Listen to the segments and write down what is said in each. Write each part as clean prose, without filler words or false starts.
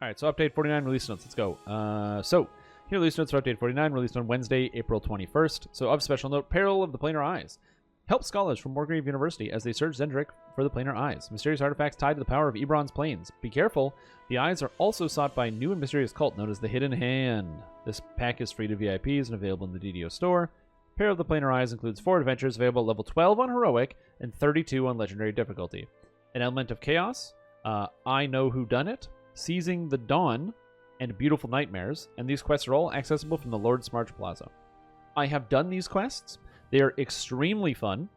All right, so update 49 release notes. Let's go. Here release notes for update 49, released on Wednesday, April 21st. So of special note, Peril of the Planar Eyes. Help scholars from Wargrave University as they search Zendrick for the Planar Eyes. Mysterious artifacts tied to the power of Ebron's planes. Be careful, the eyes are also sought by a new and mysterious cult known as the Hidden Hand. This pack is free to VIPs and available in the DDO store. Peril of the Planar Eyes includes 4 adventures available at level 12 on Heroic and 32 on Legendary difficulty. An Element of Chaos, I Know Who Done It, Seizing the Dawn, and Beautiful Nightmares, and these quests are all accessible from the Lord's March Plaza. I have done these quests. They are extremely fun,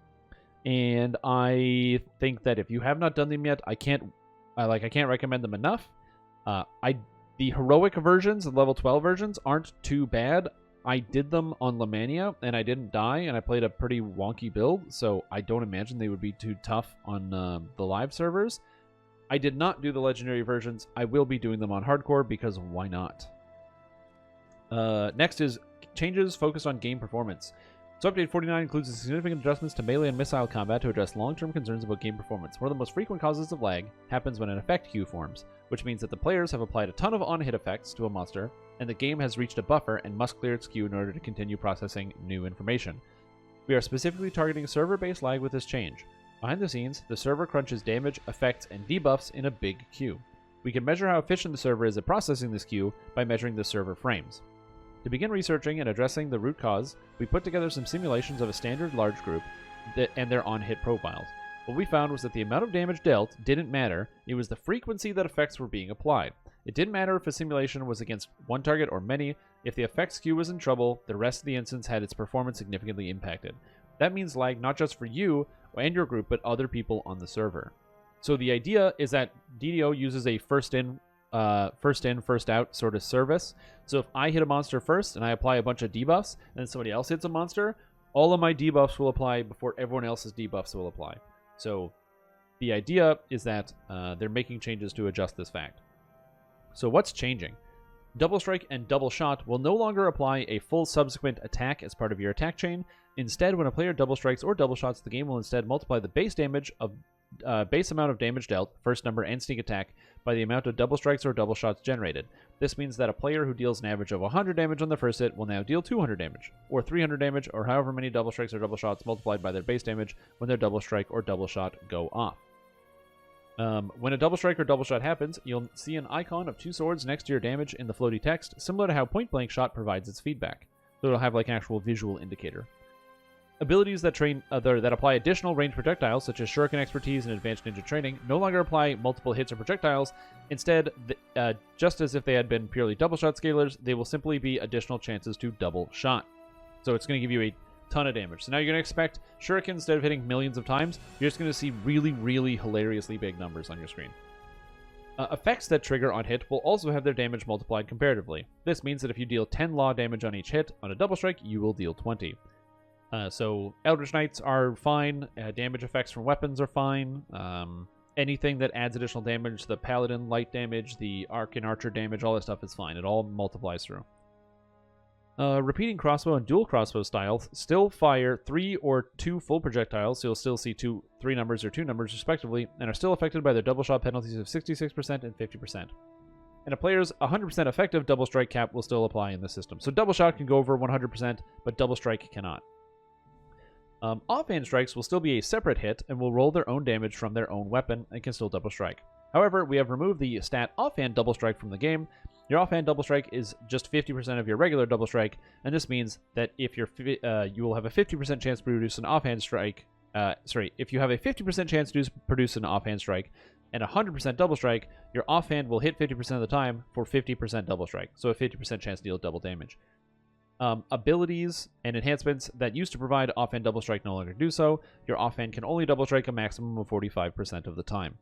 and I think that if you have not done them yet, I can't recommend them enough. The heroic versions, the level 12 versions, aren't too bad. I did them on Lamania, and I didn't die, and I played a pretty wonky build, so I don't imagine they would be too tough on the live servers. I did not do the legendary versions. I will be doing them on hardcore because why not? Next is changes focused on game performance. So update 49 includes significant adjustments to melee and missile combat to address long-term concerns about game performance. One of the most frequent causes of lag happens when an effect queue forms, which means that the players have applied a ton of on-hit effects to a monster, and the game has reached a buffer and must clear its queue in order to continue processing new information. We are specifically targeting server-based lag with this change. Behind the scenes, the server crunches damage, effects, and debuffs in a big queue. We can measure how efficient the server is at processing this queue by measuring the server frames. To begin researching and addressing the root cause, we put together some simulations of a standard large group and their on-hit profiles. What we found was that the amount of damage dealt didn't matter, it was the frequency that effects were being applied. It didn't matter if a simulation was against one target or many, if the effects queue was in trouble, the rest of the instance had its performance significantly impacted. That means lag not just for you and your group, but other people on the server. So the idea is that DDO uses a first in, first out sort of service. So if I hit a monster first and I apply a bunch of debuffs, and then somebody else hits a monster, all of my debuffs will apply before everyone else's debuffs will apply. So the idea is that they're making changes to adjust this fact. So what's changing? Double Strike and Double Shot will no longer apply a full subsequent attack as part of your attack chain. Instead, when a player double strikes or double shots, the game will instead multiply the base amount of damage dealt, first number, and sneak attack by the amount of double strikes or double shots generated. This means that a player who deals an average of 100 damage on the first hit will now deal 200 damage, or 300 damage, or however many double strikes or double shots multiplied by their base damage when their double strike or double shot go off. When a double strike or double shot happens, you'll see an icon of 2 swords next to your damage in the floaty text, similar to how Point Blank Shot provides its feedback. So it'll have like an actual visual indicator. Abilities that apply additional range projectiles, such as Shuriken Expertise and Advanced Ninja Training, no longer apply multiple hits or projectiles. Instead, just as if they had been purely double shot scalers, they will simply be additional chances to double shot. So it's going to give you a ton of damage. So now you're going to expect Shuriken, instead of hitting millions of times, you're just going to see really, really hilariously big numbers on your screen. Effects that trigger on hit will also have their damage multiplied comparatively. This means that if you deal 10 law damage on each hit, on a double strike, you will deal 20. So Eldritch Knights are fine, damage effects from weapons are fine, anything that adds additional damage, the Paladin light damage, the Arcane Archer damage, all that stuff is fine. It all multiplies through. Repeating crossbow and dual crossbow styles still fire 3 or 2 full projectiles, so you'll still see 3 numbers or 2 numbers respectively, and are still affected by their double shot penalties of 66% and 50%. And a player's 100% effective double strike cap will still apply in the system. So double shot can go over 100%, but double strike cannot. Offhand strikes will still be a separate hit and will roll their own damage from their own weapon and can still double strike. However, we have removed the stat offhand double strike from the game. Your offhand double strike is just 50% of your regular double strike, and this means that if you will have a 50% chance to produce an offhand strike. If you have a 50% chance to produce an offhand strike and 100% double strike, your offhand will hit 50% of the time for 50% double strike, so a 50% chance to deal double damage. Abilities and enhancements that used to provide offhand double strike no longer do so. Your offhand can only double strike a maximum of 45% of the time.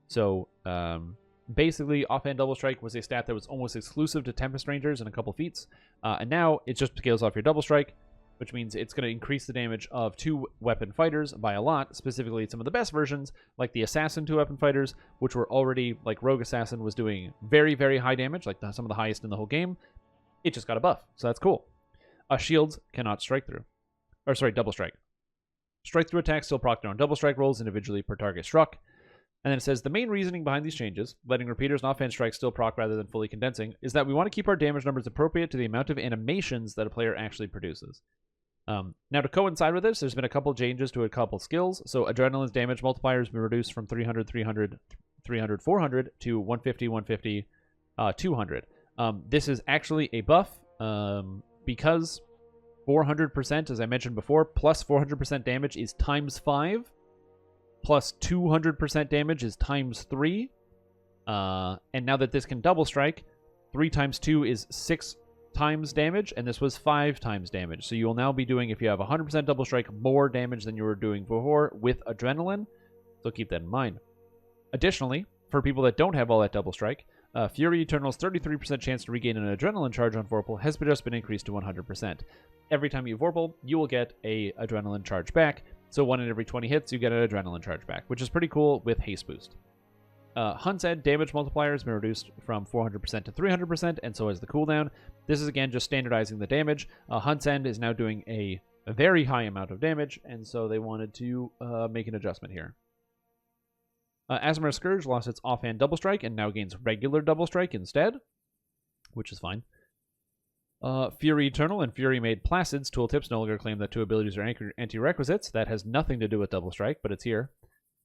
So basically, offhand double strike was a stat that was almost exclusive to Tempest Rangers and a couple feats, and now it just scales off your double strike, which means it's going to increase the damage of 2-weapon fighters by a lot, specifically some of the best versions, like the Assassin 2-weapon fighters, which were already, like Rogue Assassin was doing very, very high damage, like some of the highest in the whole game. It just got a buff, so that's cool. Shields cannot strike through. Double strike. Strike through attacks still proc their own double strike rolls individually per target struck. And then it says, the main reasoning behind these changes, letting repeaters and offhand strikes still proc rather than fully condensing, is that we want to keep our damage numbers appropriate to the amount of animations that a player actually produces. Now, to coincide with this, there's been a couple changes to a couple skills. So Adrenaline's damage multiplier has been reduced from 300, 300, 300, 400 to 150, 150, 200. This is actually a buff because 400%, as I mentioned before, plus 400% damage is times 5, plus 200% damage is times 3. And now that this can double strike, 3 times 2 is 6 times damage, and this was 5 times damage. So you will now be doing, if you have 100% double strike, more damage than you were doing before with Adrenaline. So keep that in mind. Additionally, for people that don't have all that double strike, Fury Eternal's 33% chance to regain an Adrenaline charge on Vorpal has just been increased to 100%. Every time you Vorpal, you will get a Adrenaline charge back. So 1 in every 20 hits, you get an Adrenaline charge back, which is pretty cool with Haste Boost. Hunt's End damage multiplier has been reduced from 400% to 300%, and so has the cooldown. This is, again, just standardizing the damage. Hunt's End is now doing a very high amount of damage, and so they wanted to make an adjustment here. Asmar Scourge lost its offhand double strike and now gains regular double strike instead, which is fine. Fury Eternal and Fury Made Placid's tooltips no longer claim that 2 abilities are anti-requisites. That has nothing to do with double strike, but it's here.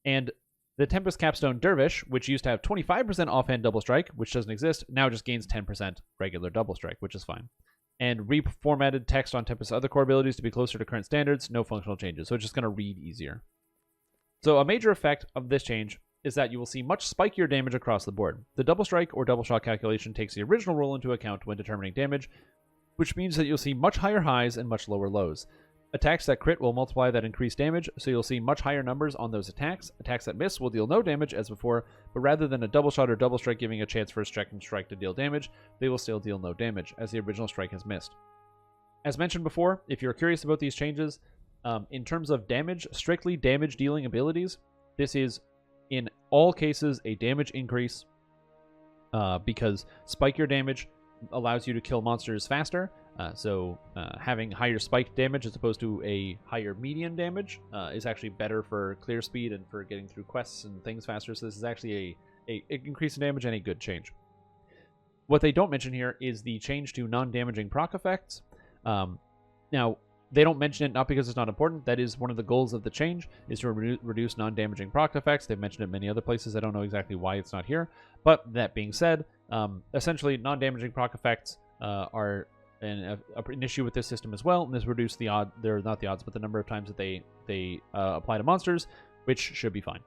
And the Tempest Capstone Dervish, which used to have 25% offhand double strike, which doesn't exist, now just gains 10% regular double strike, which is fine. And reformatted text on Tempest's other core abilities to be closer to current standards, no functional changes, so it's just going to read easier. So a major effect of this change is that you will see much spikier damage across the board. The double strike or double shot calculation takes the original roll into account when determining damage, which means that you'll see much higher highs and much lower lows. Attacks that crit will multiply that increased damage, so you'll see much higher numbers on those attacks. Attacks that miss will deal no damage as before, but rather than a double shot or double strike giving a chance for a second strike to deal damage, they will still deal no damage, as the original strike has missed. As mentioned before, if you're curious about these changes, in terms of damage, strictly damage dealing abilities, this is in all cases a damage increase, because spikier damage allows you to kill monsters faster. So having higher spike damage as opposed to a higher median damage is actually better for clear speed and for getting through quests and things faster. So this is actually a increase in damage and a good change. What they don't mention here is the change to non-damaging proc effects. Now, they don't mention it not because it's not important. That is one of the goals of the change, is to reduce non-damaging proc effects. They've mentioned it many other places. I don't know exactly why it's not here. But that being said, essentially non-damaging proc effects are an issue with this system as well, and this reduced the odd, they're not the odds, but the number of times that they apply to monsters, which should be fine.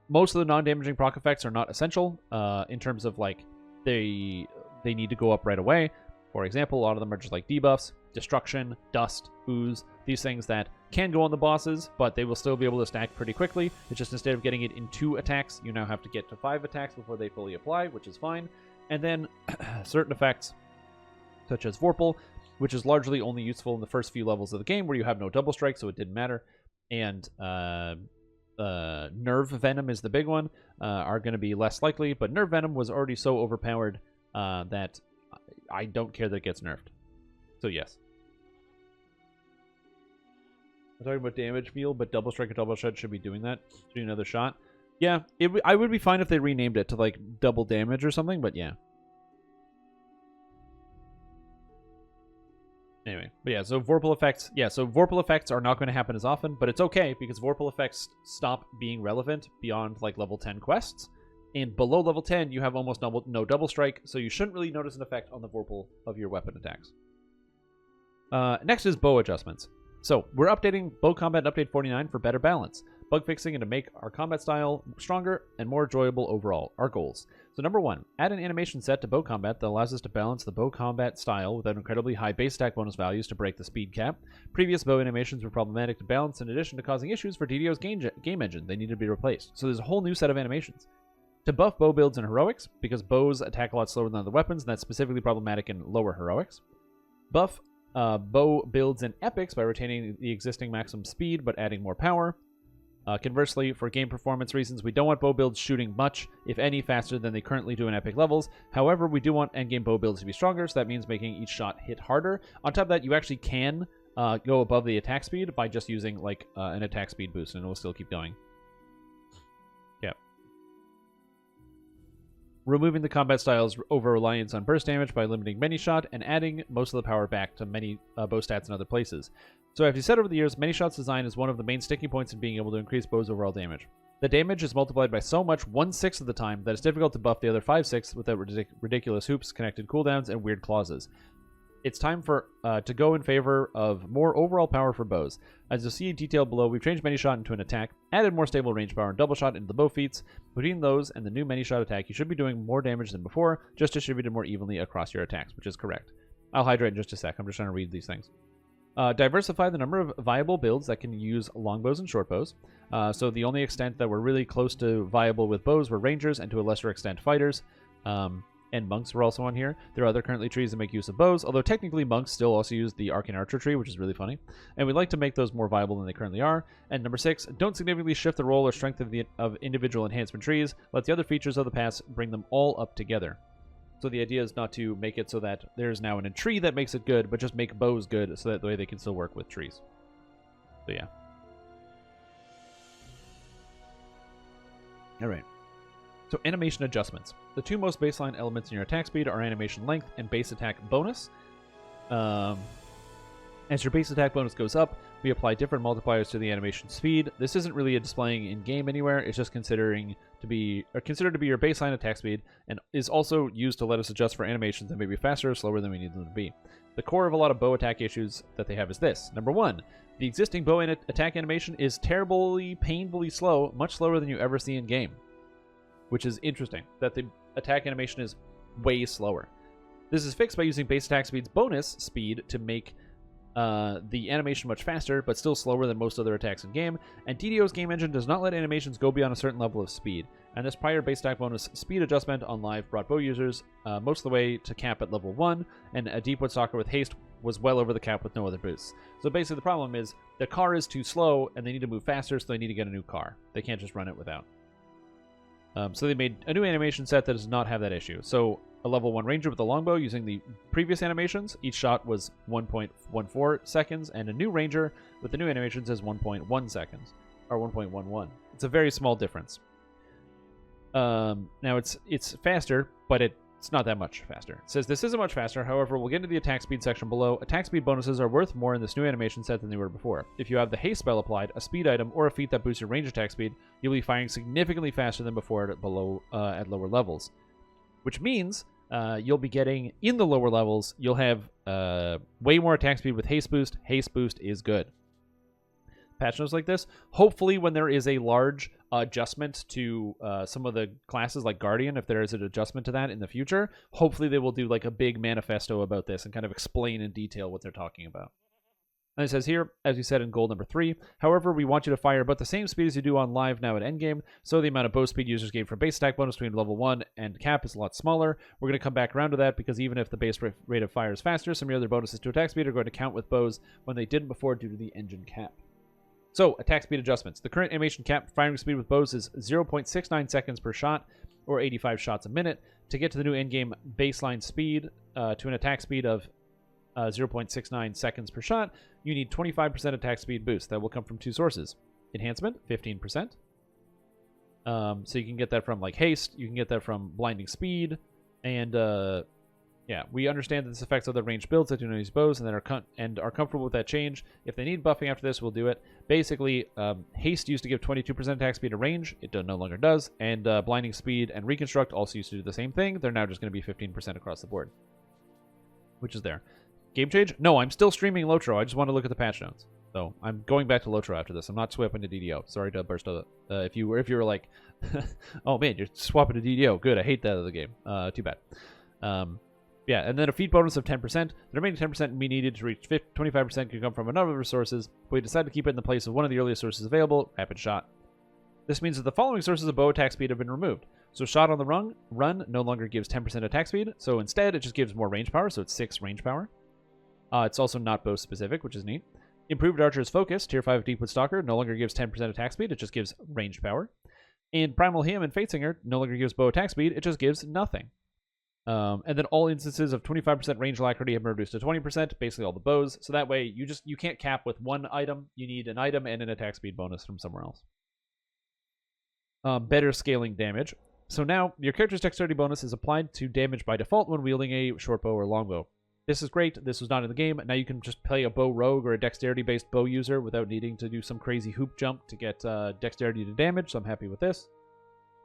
Most of the non-damaging proc effects are not essential in terms of like they need to go up right away. For example, a lot of them are just like debuffs, destruction, dust, ooze, these things that can go on the bosses, but they will still be able to stack pretty quickly. It's just instead of getting it in 2 attacks, you now have to get to 5 attacks before they fully apply, which is fine. And then certain effects, such as Vorpal, which is largely only useful in the first few levels of the game where you have no double strike, so it didn't matter. And Nerve Venom is the big one, are going to be less likely, but Nerve Venom was already so overpowered that I don't care that it gets nerfed. So yes. I'm talking about damage field, but double strike and double shot should be doing that. Should do another shot. Yeah, I would be fine if they renamed it to like double damage or something, but yeah. Anyway, but yeah, so Vorpal effects. Yeah, so Vorpal effects are not going to happen as often, but it's okay because Vorpal effects stop being relevant beyond like level 10 quests. And below level 10, you have almost no double strike, so you shouldn't really notice an effect on the Vorpal of your weapon attacks. Next is bow adjustments. So, we're updating bow combat in Update 49 for better balance, bug fixing, and to make our combat style stronger and more enjoyable overall. Our goals. So, number 1, add an animation set to bow combat that allows us to balance the bow combat style without incredibly high base attack bonus values to break the speed cap. Previous bow animations were problematic to balance in addition to causing issues for DDO's game engine. They needed to be replaced. So, there's a whole new set of animations. To buff bow builds in heroics, because bows attack a lot slower than other weapons, and that's specifically problematic in lower heroics. Buff bow builds in epics by retaining the existing maximum speed, but adding more power. Conversely, for game performance reasons, we don't want bow builds shooting much, if any, faster than they currently do in epic levels. However, we do want endgame bow builds to be stronger, so that means making each shot hit harder. On top of that, you actually can go above the attack speed by just using like an attack speed boost, and it will still keep going. removing the combat style's over-reliance on burst damage by limiting many shot, and adding most of the power back to many bow stats in other places. So as you said over the years, many shot's design is one of the main sticking points in being able to increase bow's overall damage. The damage is multiplied by so much 1/6 of the time that it's difficult to buff the other 5/6 without ridiculous hoops, connected cooldowns, and weird clauses. It's time for to go in favor of more overall power for bows. As you'll see detailed below, we've changed many shot into an attack, added more stable range power and double shot into the bow feats. Between those and the new many shot attack, you should be doing more damage than before, just distributed more evenly across your attacks, which is correct. I'll hydrate in just a sec. I'm just trying to read these things. Diversify the number of viable builds that can use longbows and short bows. So the only extent that we're really close to viable with bows were rangers, and to a lesser extent fighters. And monks were also on here. There are other currently trees that make use of bows, although technically monks still also use the Arcane Archer tree, which is really funny. And we'd like to make those more viable than they currently are. And number 6, don't significantly shift the role or strength of individual enhancement trees. Let the other features of the pass bring them all up together. So the idea is not to make it so that there's now a tree that makes it good, but just make bows good so that the way they can still work with trees. So yeah. Alright. So animation adjustments. The two most baseline elements in your attack speed are animation length and base attack bonus. As your base attack bonus goes up, we apply different multipliers to the animation speed. This isn't really a displaying in-game anywhere. It's just considered to be your baseline attack speed, and is also used to let us adjust for animations that may be faster or slower than we need them to be. The core of a lot of bow attack issues that they have is this. Number 1, the existing bow attack animation is terribly, painfully slow, much slower than you ever see in-game. Which is interesting, that the attack animation is way slower. This is fixed by using base attack speed's bonus speed to make the animation much faster, but still slower than most other attacks in game, and DDO's game engine does not let animations go beyond a certain level of speed, and this prior base attack bonus speed adjustment on live brought bow users most of the way to cap at level 1, and a Deepwood Stalker with haste was well over the cap with no other boosts. So basically the problem is, the car is too slow, and they need to move faster, so they need to get a new car. They can't just run it without. So they made a new animation set that does not have that issue. So a level 1 ranger with a longbow using the previous animations, each shot was 1.14 seconds, and a new ranger with the new animations is 1.1 seconds, or 1.11. It's a very small difference. Now it's faster, but it's not that much faster. It says this isn't much faster, however, we'll get into the attack speed section below. Attack speed bonuses are worth more in this new animation set than they were before. If you have the haste spell applied, a speed item, or a feat that boosts your range attack speed, you'll be firing significantly faster than before at lower levels. Which means you'll be getting, in the lower levels, you'll have way more attack speed with haste boost. Haste boost is good. Patch notes like this, hopefully when there is a large adjustment to some of the classes like Guardian, if there is an adjustment to that in the future, hopefully they will do like a big manifesto about this and kind of explain in detail what they're talking about. And it says here, as we said in goal number 3, however, we want you to fire about the same speed as you do on live now at endgame, so the amount of bow speed users gain for base attack bonus between level 1 and cap is a lot smaller. We're going to come back around to that because even if the base rate of fire is faster, some of the other bonuses to attack speed are going to count with bows when they didn't before due to the engine cap. So, attack speed adjustments. The current animation cap firing speed with bows is 0.69 seconds per shot, or 85 shots a minute. To get to the new endgame baseline speed to an attack speed of 0.69 seconds per shot, you need 25% attack speed boost. That will come from two sources. Enhancement, 15%. So you can get that from like haste, you can get that from blinding speed, and yeah, we understand that this affects other ranged builds that do not use bows and that are comfortable with that change. If they need buffing after this, we'll do it. Basically, haste used to give 22% attack speed to range. It no longer does. And blinding speed and reconstruct also used to do the same thing. They're now just going to be 15% across the board, which is there. Game change? No, I'm still streaming Lotro. I just want to look at the patch notes. So I'm going back to Lotro after this. I'm not swapping to DDO. Sorry to burst out. If you were like, oh man, you're swapping to DDO. Good. I hate that other game. Too bad. Yeah, and then a feat bonus of 10%. The remaining 10% we needed to reach 25% can come from a number of resources, but we decided to keep it in the place of one of the earliest sources available, Rapid Shot. This means that the following sources of bow attack speed have been removed. So Shot on the Run no longer gives 10% attack speed, so instead it just gives more range power, so it's 6 range power. It's also not bow specific, which is neat. Improved Archer's Focus, Tier 5 Deepwood Stalker, no longer gives 10% attack speed, it just gives range power. And Primal Hymn and Fatesinger no longer gives bow attack speed, it just gives nothing. And then all instances of 25% range alacrity have been reduced to 20%, basically all the bows. So that way you can't cap with one item. You need an item and an attack speed bonus from somewhere else. Better scaling damage. So now, your character's dexterity bonus is applied to damage by default when wielding a short bow or longbow. This is great. This was not in the game. Now you can just play a bow rogue or a dexterity-based bow user without needing to do some crazy hoop jump to get dexterity to damage, so I'm happy with this.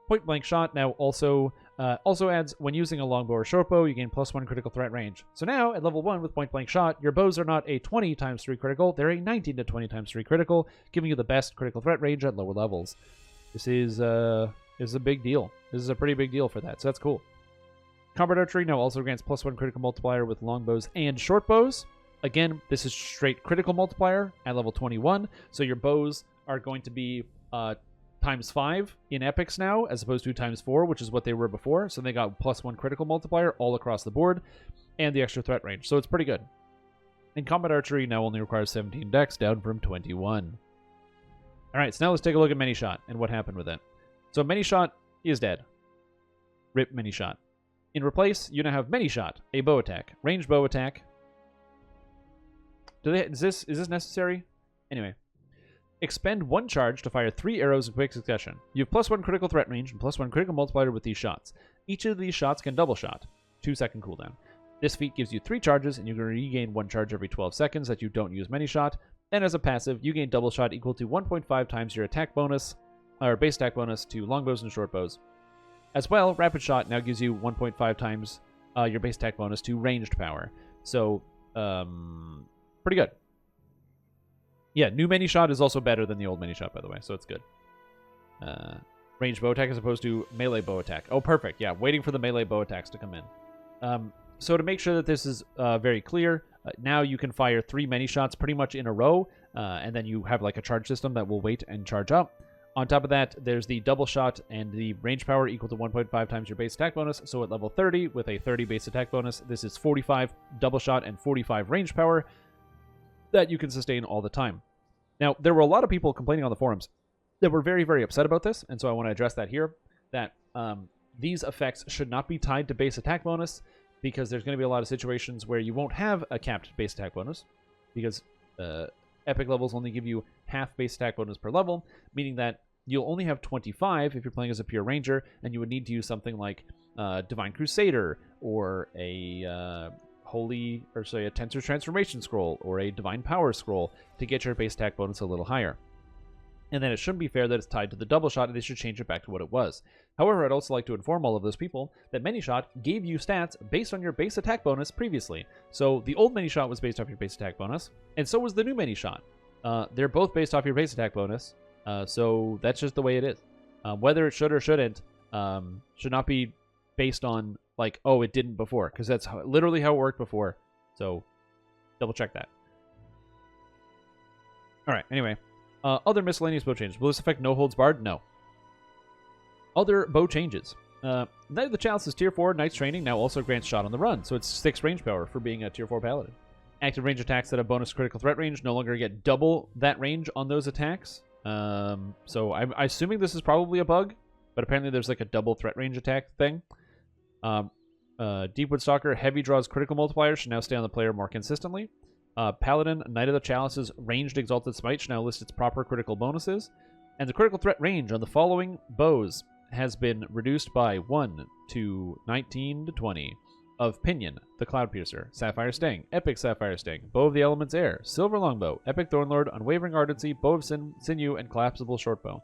Point blank shot now also adds, when using a longbow or shortbow, you gain +1 critical threat range. So now, at level 1 with point blank shot, your bows are not a 20 times 3 critical, they're a 19 to 20 times 3 critical, giving you the best critical threat range at lower levels. This is a big deal. This is a pretty big deal for that, so that's cool. Combat Archery now also grants +1 critical multiplier with longbows and shortbows. Again, this is straight critical multiplier at level 21, so your bows are going to be ×5 in epics now, as opposed to ×4, which is what they were before. So they got +1 critical multiplier all across the board, and the extra threat range. So it's pretty good. And Combat Archery now only requires 17 dex, down from 21. Alright, so now let's take a look at Many Shot and what happened with it. So Many Shot is dead. Rip Many Shot. In replace, you now have Many Shot, a bow attack. Ranged bow attack. Is this necessary? Anyway. Expend 1 charge to fire 3 arrows in quick succession. You have +1 critical threat range and +1 critical multiplier with these shots. Each of these shots can double shot. 2-second cooldown. This feat gives you 3 charges, and you can regain 1 charge every 12 seconds that you don't use Many Shot. And as a passive, you gain double shot equal to 1.5 times your attack bonus, or base attack bonus to longbows and shortbows. As well, Rapid Shot now gives you 1.5 times your base attack bonus to ranged power. So, pretty good. Yeah, new Many Shot is also better than the old Many Shot, by the way, so it's good. Ranged bow attack as opposed to melee bow attack. Oh, perfect. Yeah, waiting for the melee bow attacks to come in. So to make sure that this is very clear, now you can fire 3 Many Shots pretty much in a row, and then you have like a charge system that will wait and charge up. On top of that, there's the double shot and the range power equal to 1.5 times your base attack bonus. So at level 30, with a 30 base attack bonus, this is 45 double shot and 45 range power that you can sustain all the time. Now, there were a lot of people complaining on the forums that were very, very upset about this, and so I want to address that here, that these effects should not be tied to base attack bonus, because there's going to be a lot of situations where you won't have a capped base attack bonus, because epic levels only give you half base attack bonus per level, meaning that you'll only have 25 if you're playing as a pure ranger, and you would need to use something like Divine Crusader, or a Holy, or say a Tensor Transformation Scroll, or a Divine Power Scroll to get your base attack bonus a little higher. And then it shouldn't be fair that it's tied to the double shot, and they should change it back to what it was. However, I'd also like to inform all of those people that Many Shot gave you stats based on your base attack bonus previously. So the old Many Shot was based off your base attack bonus, and so was the new Many Shot. They're both based off your base attack bonus, so that's just the way it is. Whether it should or shouldn't should not be based on, like, oh, it didn't before, because that's literally how it worked before. So double check that. All right, anyway. Other miscellaneous bow changes. Will this affect No Holds Barred? No. Other bow changes. Knight of the Chalice is Tier 4. Knight's Training now also grants Shot on the Run, so it's 6 range power for being a Tier 4 Paladin. Active range attacks that have bonus critical threat range no longer get double that range on those attacks. So I'm assuming this is probably a bug, but apparently there's like a double threat range attack thing. Deepwood Stalker, Heavy Draws critical multiplier should now stay on the player more consistently. Paladin, Knight of the Chalice's Ranged Exalted Smite should now list its proper critical bonuses. And the critical threat range on the following bows has been reduced by 1 to 19 to 20. Of Pinion, the Cloud Piercer, Sapphire Sting, Epic Sapphire Sting, Bow of the Elements Air, Silver Longbow, Epic Thornlord, Unwavering Ardency, Bow of Sinew, and Collapsible Shortbow.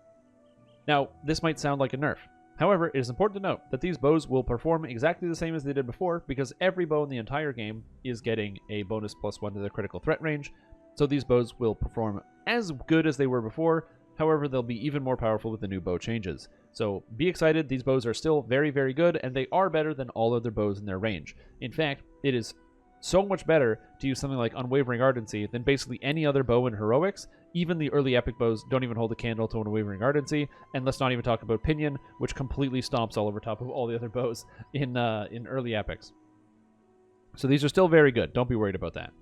Now, this might sound like a nerf. However, it is important to note that these bows will perform exactly the same as they did before, because every bow in the entire game is getting a bonus +1 to their critical threat range, so these bows will perform as good as they were before. However, they'll be even more powerful with the new bow changes. So be excited, these bows are still very, very good, and they are better than all other bows in their range. In fact, it is so much better to use something like Unwavering Ardency than basically any other bow in Heroics. Even the early epic bows don't even hold a candle to Unwavering Ardency, and let's not even talk about Pinion, which completely stomps all over top of all the other bows in early epics. So these are still very good. Don't be worried about that.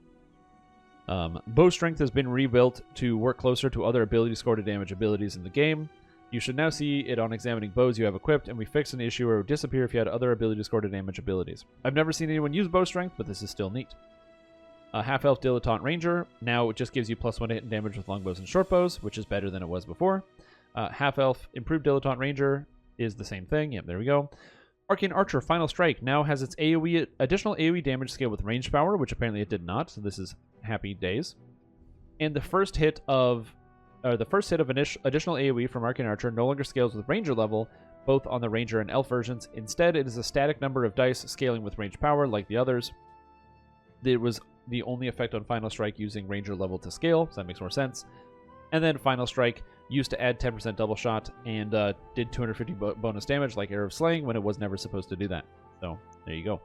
Bow Strength has been rebuilt to work closer to other ability score to damage abilities in the game. You should now see it on examining bows you have equipped, and we fixed an issue where it would disappear if you had other ability score to damage abilities. I've never seen anyone use Bow Strength, but this is still neat. Half-Elf Dilettante Ranger, now it just gives you +1 to hit and damage with longbows and shortbows, which is better than it was before. Half-Elf Improved Dilettante Ranger is the same thing. Yep, there we go. Arcane Archer Final Strike now has its AoE additional AoE damage scale with range power, which apparently it did not. So this is happy days. And the first hit of additional AoE from Arcane Archer no longer scales with Ranger level, both on the Ranger and Elf versions. Instead, it is a static number of dice scaling with range power like the others. It was the only effect on Final Strike using Ranger level to scale, so that makes more sense. And then Final Strike used to add 10% double shot and did 250 bonus damage like Arrow of Slaying when it was never supposed to do that. So, there you go.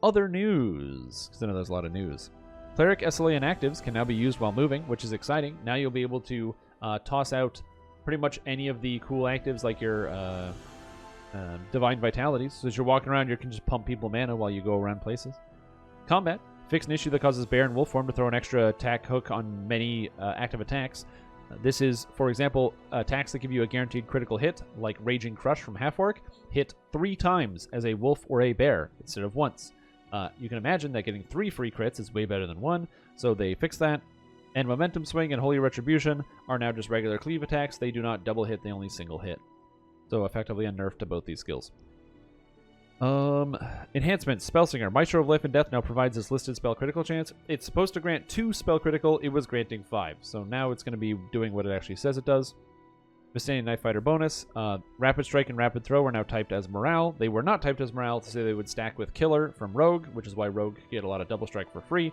Other news, because I know there's a lot of news. Cleric, SLA, and actives can now be used while moving, which is exciting. Now you'll be able to toss out pretty much any of the cool actives like your Divine Vitalities. So as you're walking around, you can just pump people mana while you go around places. Combat. Fix an issue that causes Bear and Wolf form to throw an extra attack hook on many active attacks. This is, for example, attacks that give you a guaranteed critical hit, like Raging Crush from Half-Orc, hit 3 times as a Wolf or a Bear instead of once. You can imagine that getting 3 free crits is way better than 1, so they fixed that. And Momentum Swing and Holy Retribution are now just regular cleave attacks. They do not double hit, they only single hit. So effectively a nerf to both these skills. Enhancement, Spellsinger. Maestro of Life and Death now provides this listed spell critical chance. It's supposed to grant 2 spell critical, it was granting 5. So now it's going to be doing what it actually says it does. Withstanding Knife Fighter bonus. Rapid Strike and Rapid Throw are now typed as Morale. They were not typed as Morale to say they would stack with Killer from Rogue, which is why Rogue get a lot of Double Strike for free.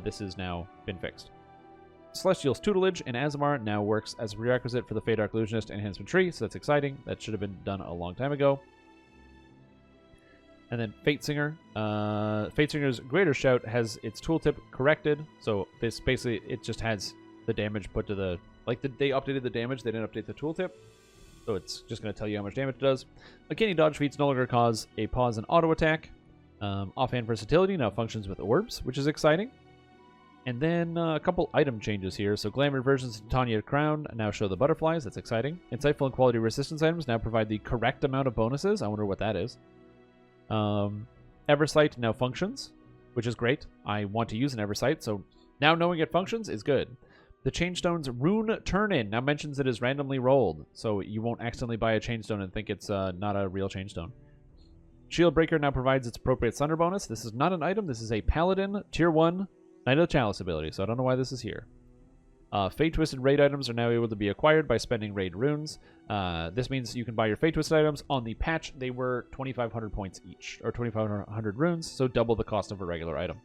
This has now been fixed. Celestial's Tutelage in Azamar now works as a prerequisite for the Fade Arc Illusionist Enhancement Tree, so that's exciting. That should have been done a long time ago. And then Fate Singer. Fate Singer's Greater Shout has its tooltip corrected. So this basically, it just has the damage put to the... they updated the damage, they didn't update the tooltip. So it's just going to tell you how much damage it does. Uncanny Dodge feats no longer cause a pause and auto attack. Offhand Versatility now functions with orbs, which is exciting. And then a couple item changes here. So Glamour versions of Tanya Crown now show the butterflies. That's exciting. Insightful and Quality Resistance items now provide the correct amount of bonuses. I wonder what that is. Eversight now functions, which is great. I want to use an Eversight, so now knowing it functions is good. The Changestone's Rune Turn-In now mentions it is randomly rolled, so you won't accidentally buy a Changestone and think it's not a real Changestone. Shieldbreaker now provides its appropriate Sunder bonus. This is not an item, this is a Paladin Tier 1 Knight of the Chalice ability, so I don't know why this is here. Fate Twisted Raid items are now able to be acquired by spending raid runes. This means you can buy your Fate Twisted items. On the patch, they were 2,500 points each, or 2,500 runes, so double the cost of a regular item.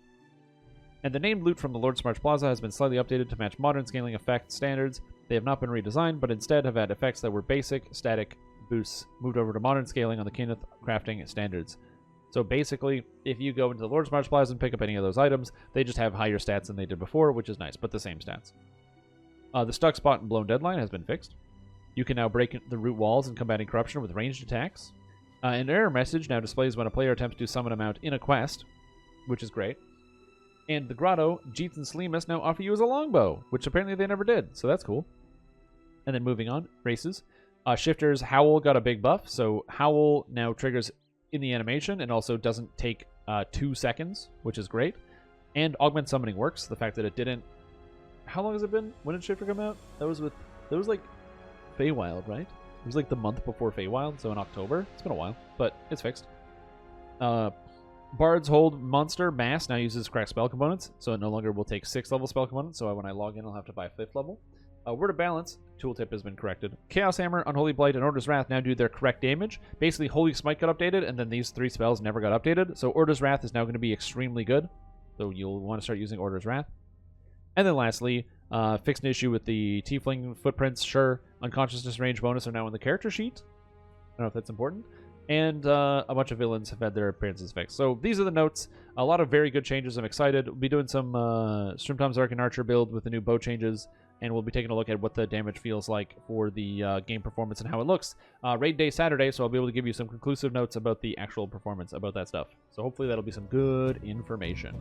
And the named loot from the Lord's March Plaza has been slightly updated to match modern scaling effect standards. They have not been redesigned, but instead have had effects that were basic, static boosts moved over to modern scaling on the Kenneth crafting standards. So basically, if you go into the Lord's March Plaza and pick up any of those items, they just have higher stats than they did before, which is nice, but the same stats. The Stuck Spot and Blown Deadline has been fixed. You can now break the root walls and combating corruption with ranged attacks. An error message now displays when a player attempts to summon a mount in a quest, which is great. And the Grotto, Jeets and Sleemus now offer you as a longbow, which apparently they never did, so that's cool. And then moving on, races. Shifter's Howl got a big buff, so Howl now triggers in the animation and also doesn't take 2 seconds, which is great. And Augment Summoning works, the fact that it didn't... How long has it been? When did Shifter come out? That was like Feywild, right? It was like the month before Feywild, so in October. It's been a while, but it's fixed. Bard's Hold Monster Mass now uses cracked spell components, so it no longer will take 6th level spell components, so when I log in I'll have to buy 5th level. Word of Balance, tooltip has been corrected. Chaos Hammer, Unholy Blight, and Order's Wrath now do their correct damage. Basically, Holy Smite got updated, and then these 3 spells never got updated, so Order's Wrath is now going to be extremely good, so you'll want to start using Order's Wrath. And then lastly, fixed an issue with the Tiefling footprints. Sure, unconsciousness range bonus are now in the character sheet. I don't know if that's important. And a bunch of villains have had their appearances fixed. So these are the notes. A lot of very good changes. I'm excited. We'll be doing some Strimtom's Arcane Archer build with the new bow changes. And we'll be taking a look at what the damage feels like for the game performance and how it looks. Raid Day Saturday, so I'll be able to give you some conclusive notes about the actual performance about that stuff. So hopefully that'll be some good information.